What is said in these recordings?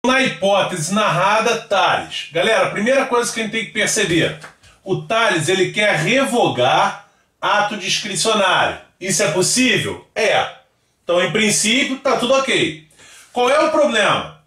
Na hipótese narrada, Tales. Galera, a primeira coisa que a gente tem que perceber, o Tales ele quer revogar ato discricionário. Isso é possível? É. Então, em princípio, está tudo ok. Qual é o problema?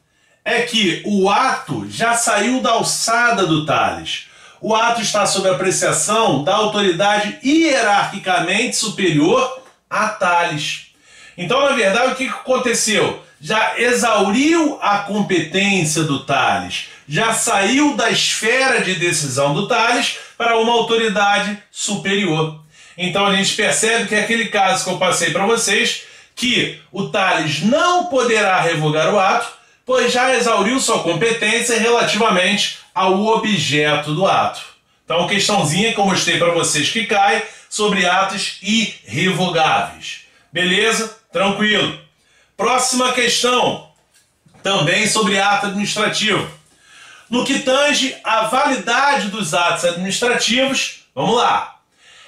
É que o ato já saiu da alçada do Tales. O ato está sob apreciação da autoridade hierarquicamente superior a Tales. Então, na verdade, o que aconteceu? Já exauriu a competência do Tales, já saiu da esfera de decisão do Tales para uma autoridade superior. Então a gente percebe que é aquele caso que eu passei para vocês, que o Tales não poderá revogar o ato, pois já exauriu sua competência relativamente ao objeto do ato. Então, questãozinha que eu mostrei para vocês que cai sobre atos irrevogáveis. Beleza? Tranquilo. Próxima questão, também sobre ato administrativo. No que tange à validade dos atos administrativos, vamos lá.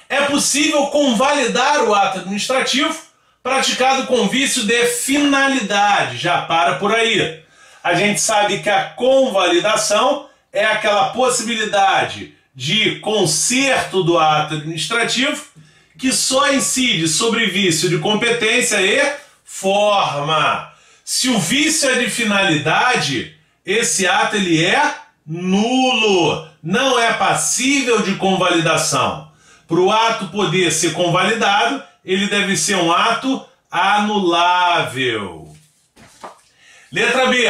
É possível convalidar o ato administrativo praticado com vício de finalidade. Já para por aí. A gente sabe que a convalidação é aquela possibilidade de conserto do ato administrativo que só incide sobre vício de competência e forma. Se o vício é de finalidade, esse ato ele é nulo, não é passível de convalidação. Para o ato poder ser convalidado, ele deve ser um ato anulável. Letra B.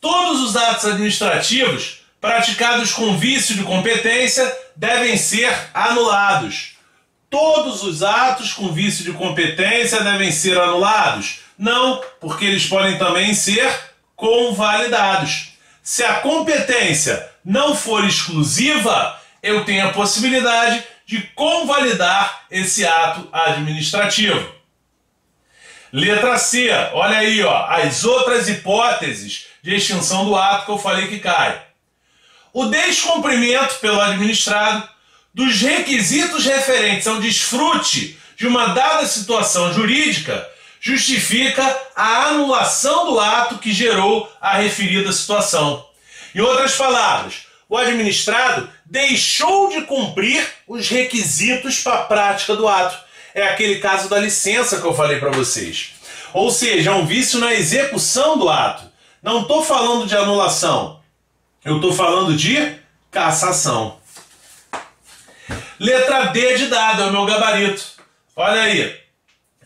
Todos os atos administrativos praticados com vício de competência devem ser anulados. Todos os atos com vício de competência devem ser anulados? Não, porque eles podem também ser convalidados. Se a competência não for exclusiva, eu tenho a possibilidade de convalidar esse ato administrativo. Letra C, olha aí, ó, as outras hipóteses de extinção do ato que eu falei que cai. O descumprimento pelo administrado dos requisitos referentes ao desfrute de uma dada situação jurídica justifica a anulação do ato que gerou a referida situação. Em outras palavras, o administrado deixou de cumprir os requisitos para a prática do ato. É aquele caso da licença que eu falei para vocês. Ou seja, é um vício na execução do ato. Não estou falando de anulação, eu estou falando de cassação. Letra D de dado é o meu gabarito. Olha aí.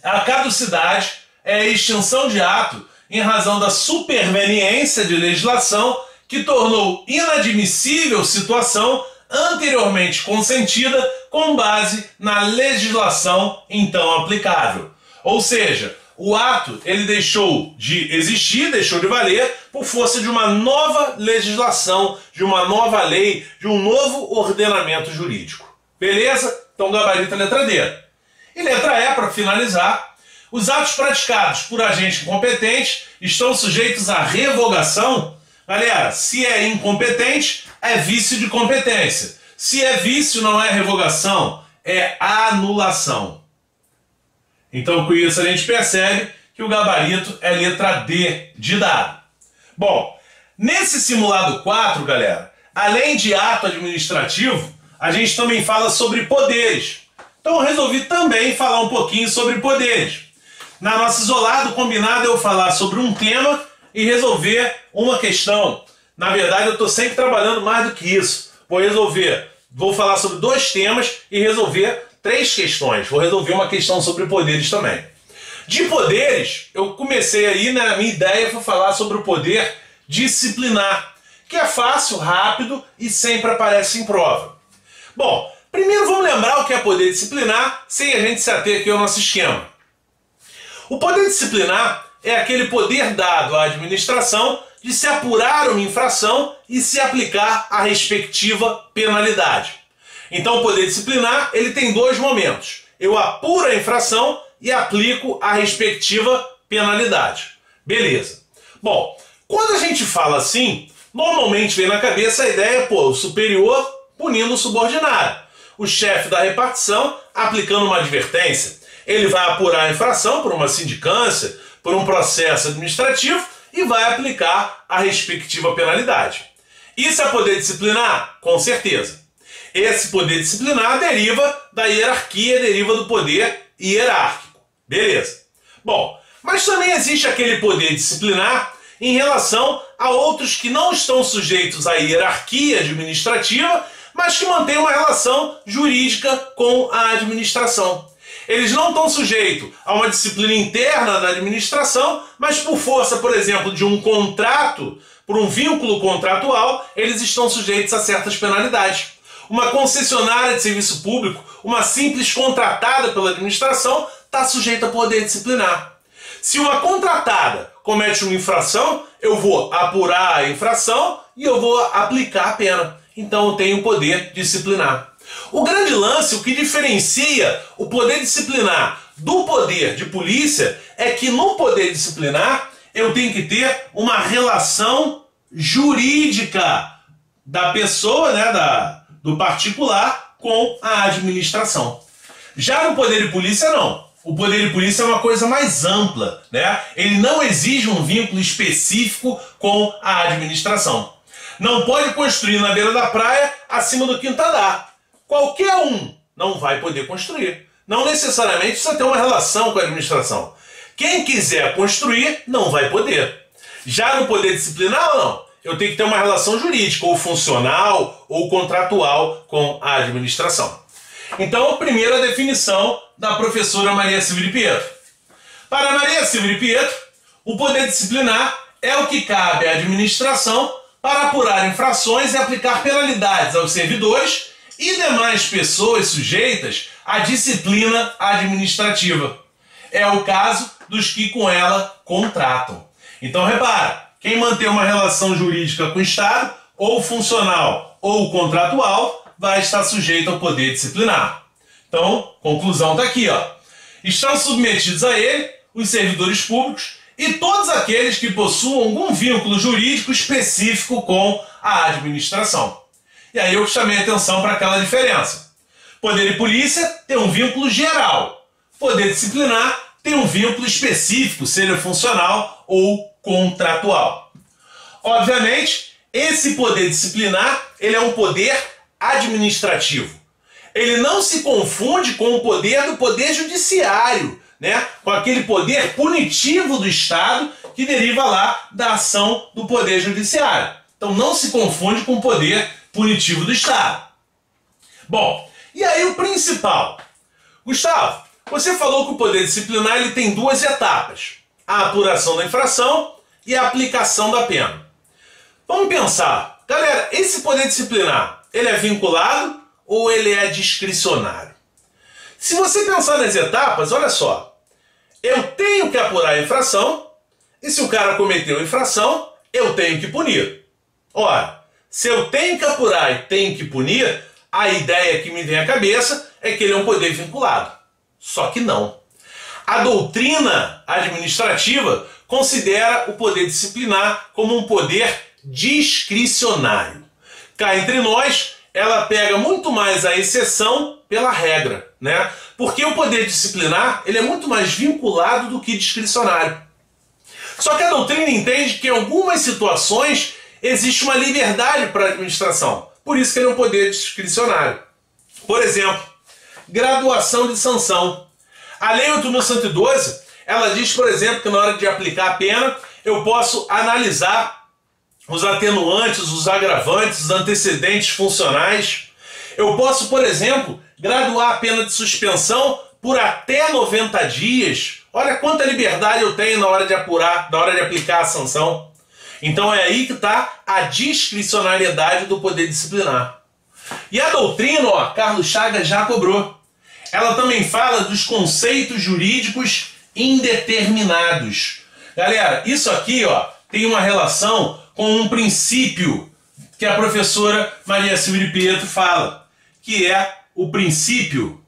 A caducidade é a extinção de ato em razão da superveniência de legislação que tornou inadmissível situação anteriormente consentida com base na legislação então aplicável. Ou seja, o ato ele deixou de existir, deixou de valer por força de uma nova legislação, de uma nova lei, de um novo ordenamento jurídico. Beleza? Então gabarito é letra D. E letra E, para finalizar, os atos praticados por agente incompetente estão sujeitos à revogação. Galera, se é incompetente, é vício de competência. Se é vício, não é revogação, é anulação. Então, com isso, a gente percebe que o gabarito é letra D de dado. Bom, nesse simulado 4, galera, além de ato administrativo, a gente também fala sobre poderes. Então, eu resolvi também falar um pouquinho sobre poderes. Na nossa isolado combinado eu falar sobre um tema e resolver uma questão. Na verdade, eu estou sempre trabalhando mais do que isso. Vou falar sobre 2 temas e resolver 3 questões. Vou resolver uma questão sobre poderes também. De poderes, eu comecei aí, né, a minha ideia foi falar sobre o poder disciplinar, que é fácil, rápido e sempre aparece em prova. Bom, primeiro vamos lembrar o que é poder disciplinar, sem a gente se ater aqui ao nosso esquema. O poder disciplinar é aquele poder dado à administração de se apurar uma infração e se aplicar a respectiva penalidade. Então o poder disciplinar ele tem 2 momentos. Eu apuro a infração e aplico a respectiva penalidade. Beleza. Bom, quando a gente fala assim, normalmente vem na cabeça a ideia, o superior punindo o subordinado. O chefe da repartição aplicando uma advertência. Ele vai apurar a infração por uma sindicância, por um processo administrativo e vai aplicar a respectiva penalidade. Isso é poder disciplinar? Com certeza. Esse poder disciplinar deriva da hierarquia, deriva do poder hierárquico. Beleza. Bom, mas também existe aquele poder disciplinar em relação a outros que não estão sujeitos à hierarquia administrativa, mas que mantêm uma relação jurídica com a administração. Eles não estão sujeitos a uma disciplina interna da administração, mas por força, por exemplo, de um contrato, por um vínculo contratual, eles estão sujeitos a certas penalidades. Uma concessionária de serviço público, uma simples contratada pela administração, está sujeita a poder disciplinar. Se uma contratada comete uma infração, eu vou apurar a infração e eu vou aplicar a pena. Então eu tenho poder disciplinar. O grande lance, o que diferencia o poder disciplinar do poder de polícia, é que no poder disciplinar eu tenho que ter uma relação jurídica da pessoa, né, do particular, com a administração. Já no poder de polícia, não. O poder de polícia é uma coisa mais ampla, né? Ele não exige um vínculo específico com a administração. Não pode construir na beira da praia acima do quinto andar. Qualquer um não vai poder construir. Não necessariamente precisa ter uma relação com a administração. Quem quiser construir não vai poder. Já no poder disciplinar, não. Eu tenho que ter uma relação jurídica, ou funcional, ou contratual com a administração. Então, primeira definição da professora Maria Silvia de Pietro. Para Maria Silvia de Pietro, o poder disciplinar é o que cabe à administração para apurar infrações e aplicar penalidades aos servidores e demais pessoas sujeitas à disciplina administrativa. É o caso dos que com ela contratam. Então, repara, quem mantém uma relação jurídica com o Estado, ou funcional ou contratual, vai estar sujeito ao poder disciplinar. Então, conclusão está aqui, ó. Estão submetidos a ele os servidores públicos e todos aqueles que possuam algum vínculo jurídico específico com a administração. E aí eu chamei a atenção para aquela diferença. Poder de polícia tem um vínculo geral. Poder disciplinar tem um vínculo específico, seja funcional ou contratual. Obviamente, esse poder disciplinar, ele é um poder administrativo. Ele não se confunde com o poder do poder judiciário, né? Com aquele poder punitivo do Estado que deriva lá da ação do poder judiciário. Então não se confunde com o poder punitivo do Estado. Bom, e aí o principal. Gustavo, você falou que o poder disciplinar ele tem duas etapas. A apuração da infração e a aplicação da pena. Vamos pensar. Galera, esse poder disciplinar, ele é vinculado ou ele é discricionário? Se você pensar nas etapas, olha só. Eu tenho que apurar a infração e se o cara cometeu a infração, eu tenho que punir. Ora, se eu tenho que apurar e tenho que punir, a ideia que me vem à cabeça é que ele é um poder vinculado. Só que não. A doutrina administrativa considera o poder disciplinar como um poder discricionário. Cá entre nós, ela pega muito mais a exceção pela regra, né? Porque o poder disciplinar ele é muito mais vinculado do que discricionário. Só que a doutrina entende que em algumas situações existe uma liberdade para a administração. Por isso que ele é um poder discricionário. Por exemplo, graduação de sanção. A Lei 8.112, ela diz, por exemplo, que na hora de aplicar a pena, eu posso analisar os atenuantes, os agravantes, os antecedentes funcionais. Eu posso, por exemplo, graduar a pena de suspensão por até 90 dias. Olha quanta liberdade eu tenho na hora de apurar, na hora de aplicar a sanção. Então é aí que está a discricionariedade do poder disciplinar. E a doutrina, ó, Carlos Chagas já cobrou. Ela também fala dos conceitos jurídicos indeterminados. Galera, isso aqui, ó, tem uma relação com um princípio que a professora Maria Silvia de Pietro fala, que é o princípio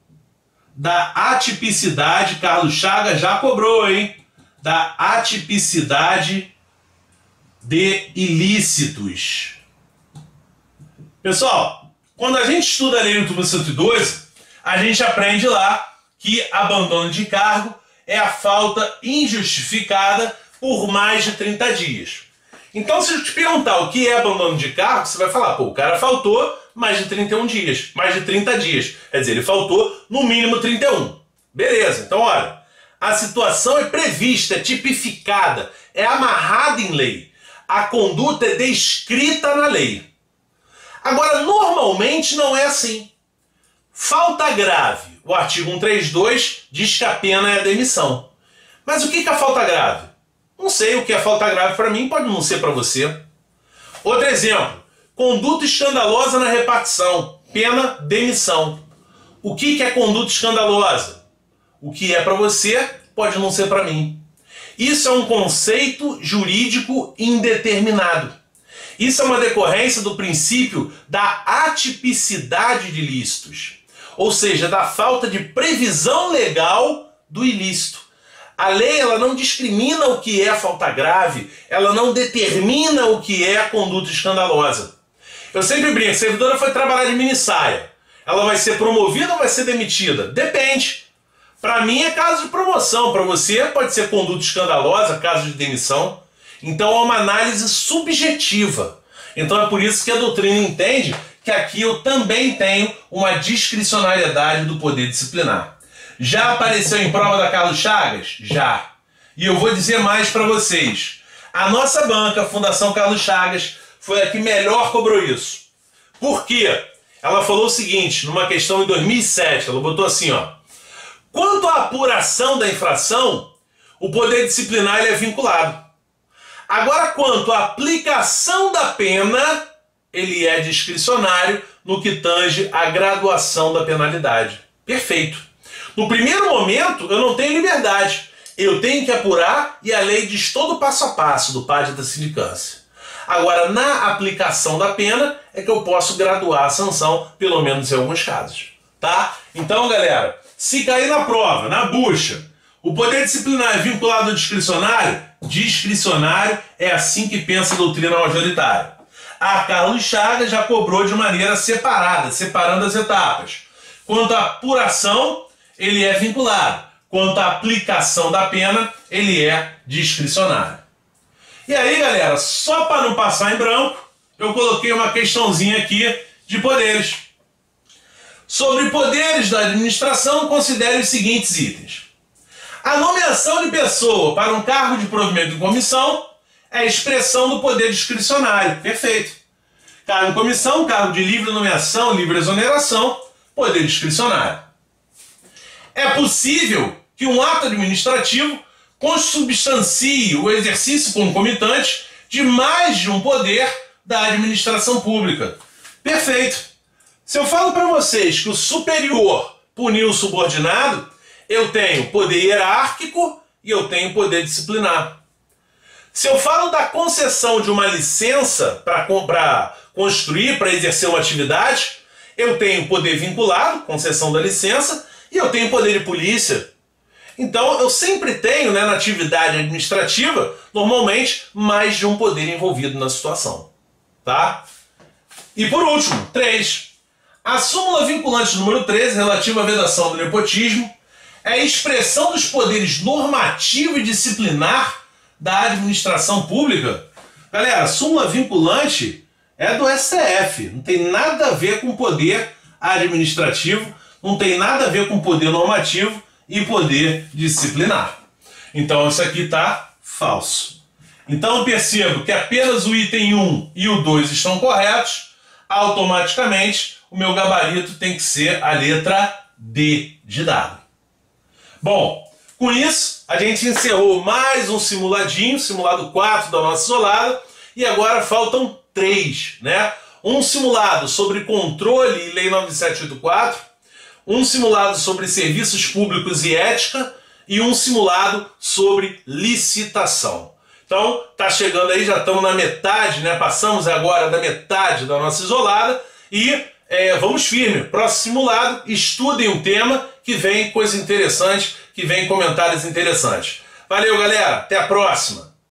da atipicidade. Carlos Chagas já cobrou, hein? Da atipicidade de ilícitos. Pessoal, quando a gente estuda a Lei 8.112, a gente aprende lá que abandono de cargo é a falta injustificada por mais de 30 dias. Então, se eu te perguntar o que é abandono de cargo, você vai falar, pô, o cara faltou mais de 31 dias, mais de 30 dias. Quer dizer, ele faltou no mínimo 31. Beleza, então olha, a situação é prevista, é tipificada, é amarrada em lei. A conduta é descrita na lei. Agora, normalmente não é assim. Falta grave. O artigo 132 diz que a pena é a demissão. Mas o que é a falta grave? Não sei o que é falta grave para mim, pode não ser para você. Outro exemplo. Conduta escandalosa na repartição. Pena, demissão. O que é conduta escandalosa? O que é para você pode não ser para mim. Isso é um conceito jurídico indeterminado. Isso é uma decorrência do princípio da atipicidade de ilícitos, ou seja, da falta de previsão legal do ilícito. A lei ela não discrimina o que é falta grave, ela não determina o que é conduta escandalosa. Eu sempre brinco, a servidora foi trabalhar de minissaia. Ela vai ser promovida ou vai ser demitida? Depende. Para mim é caso de promoção, para você pode ser conduta escandalosa, caso de demissão. Então é uma análise subjetiva. Então é por isso que a doutrina entende que aqui eu também tenho uma discricionariedade do poder disciplinar. Já apareceu em prova da Carlos Chagas? Já. E eu vou dizer mais para vocês. A nossa banca, a Fundação Carlos Chagas, foi a que melhor cobrou isso. Por quê? Ela falou o seguinte, numa questão em 2007, ela botou assim, ó. Quanto à apuração da infração, o poder disciplinar ele é vinculado. Agora, quanto à aplicação da pena, ele é discricionário no que tange à graduação da penalidade. Perfeito. No primeiro momento, eu não tenho liberdade. Eu tenho que apurar e a lei diz todo o passo a passo do PAD da sindicância. Agora, na aplicação da pena, é que eu posso graduar a sanção, pelo menos em alguns casos. Tá? Então, galera, se cair na prova, na bucha, o poder disciplinar é vinculado ao discricionário? Discricionário é assim que pensa a doutrina majoritária. A Carlos Chagas já cobrou de maneira separada, separando as etapas. Quanto à apuração, ele é vinculado. Quanto à aplicação da pena, ele é discricionário. E aí, galera, só para não passar em branco, eu coloquei uma questãozinha aqui de poderes. Sobre poderes da administração, considere os seguintes itens. A nomeação de pessoa para um cargo de provimento em comissão é a expressão do poder discricionário. Perfeito. Cargo em comissão, cargo de livre nomeação, livre exoneração, poder discricionário. É possível que um ato administrativo consubstancie o exercício concomitante de mais de um poder da administração pública. Perfeito. Se eu falo para vocês que o superior puniu o subordinado, eu tenho poder hierárquico e eu tenho poder disciplinar. Se eu falo da concessão de uma licença para construir, para exercer uma atividade, eu tenho poder vinculado, concessão da licença, e eu tenho poder de polícia. Então eu sempre tenho, na atividade administrativa, normalmente, mais de um poder envolvido na situação. Tá? E por último, 3. A súmula vinculante número 13, relativa à vedação do nepotismo, é a expressão dos poderes normativo e disciplinar da administração pública. Galera, a súmula vinculante é do STF, não tem nada a ver com poder administrativo, não tem nada a ver com poder normativo e poder disciplinar. Então isso aqui está falso. Então eu percebo que apenas o item 1 e o 2 estão corretos, automaticamente o meu gabarito tem que ser a letra D de dado. Bom, com isso a gente encerrou mais um simuladinho, simulado 4 da nossa isolada, e agora faltam 3, né? Um simulado sobre controle e lei 9784, um simulado sobre serviços públicos e ética e um simulado sobre licitação. Então, tá chegando aí, já estamos na metade, né? Passamos agora da metade da nossa isolada e vamos firme. Próximo simulado, estudem o tema, que vem coisa interessante, que vem comentários interessantes. Valeu, galera. Até a próxima.